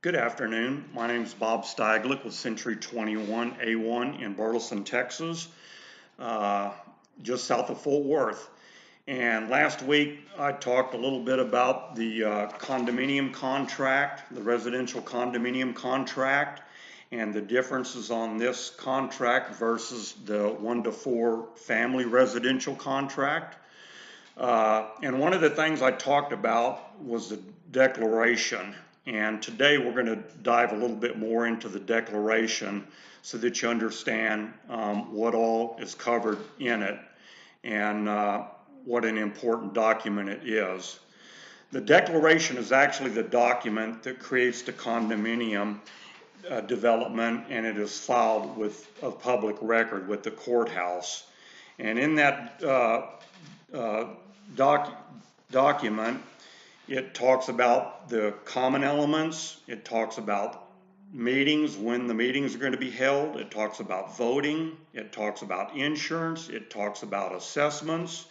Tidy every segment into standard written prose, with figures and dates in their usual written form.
Good afternoon. My name is Bob Staglick with Century 21A1 in Burleson, Texas, just south of Fort Worth. And last week I talked a little bit about the condominium contract, the residential condominium contract, and the differences on this contract versus the 1 to 4 family residential contract. And one of the things I talked about was the declaration. And today we're going to dive a little bit more into the declaration so that you understand what all is covered in it and what an important document it is. The declaration is actually the document that creates the condominium development, and it is filed with a public record with the courthouse. And in that document, it talks about the common elements, it talks about meetings, when the meetings are going to be held, it talks about voting, it talks about insurance, it talks about assessments,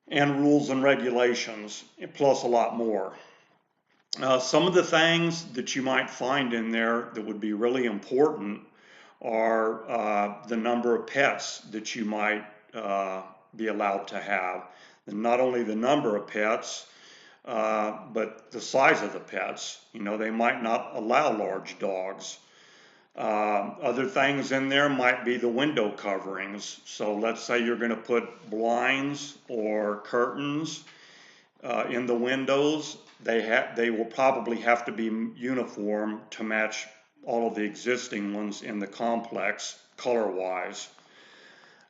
and rules and regulations, plus a lot more. Some of the things that you might find in there that would be really important are the number of pets that you might be allowed to have. And not only the number of pets, but the size of the pets. You know, they might not allow large dogs. Other things in there might be the window coverings. So let's say you're going to put blinds or curtains in the windows. They will probably have to be uniform to match all of the existing ones in the complex color-wise.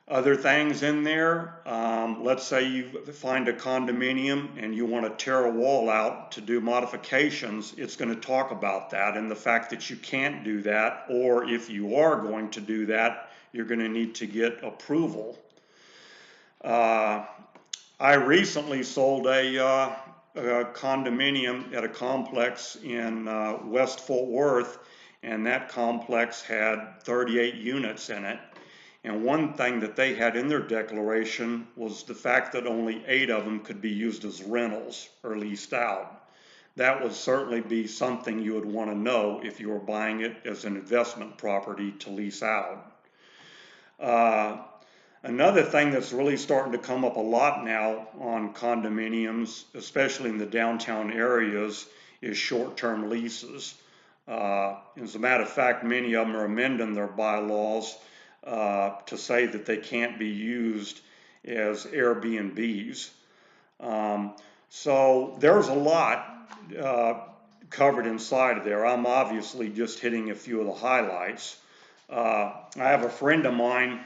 Other things in there, let's say you find a condominium and you want to tear a wall out to do modifications, it's going to talk about that and the fact that you can't do that, or if you are going to do that, you're going to need to get approval. I recently sold a condominium at a complex in West Fort Worth, and that complex had 38 units in it. And one thing that they had in their declaration was the fact that only 8 of them could be used as rentals or leased out. That would certainly be something you would want to know if you were buying it as an investment property to lease out. Another thing that's really starting to come up a lot now on condominiums, especially in the downtown areas, is short-term leases. As a matter of fact, many of them are amending their bylaws to say that they can't be used as Airbnbs. So there's a lot covered inside of there. I'm obviously just hitting a few of the highlights. I have a friend of mine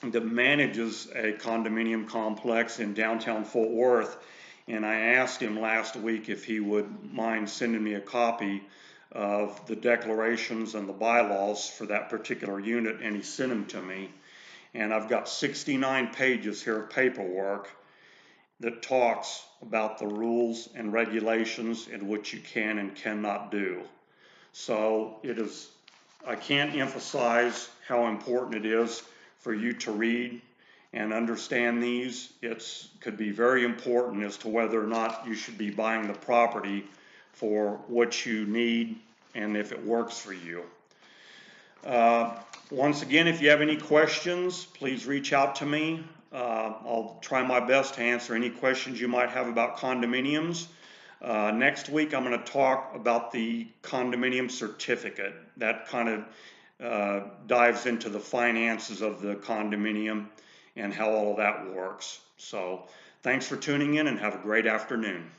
that manages a condominium complex in downtown Fort Worth, and I asked him last week if he would mind sending me a copy of the declarations and the bylaws for that particular unit, and he sent them to me. And I've got 69 pages here of paperwork that talks about the rules and regulations and what you can and cannot do. So I can't emphasize how important it is for you to read and understand these. It could be very important as to whether or not you should be buying the property for what you need and if it works for you. Once again, if you have any questions, please reach out to me. I'll try my best to answer any questions you might have about condominiums. Next week, I'm going to talk about the condominium certificate. That kind of dives into the finances of the condominium and how all of that works. So thanks for tuning in and have a great afternoon.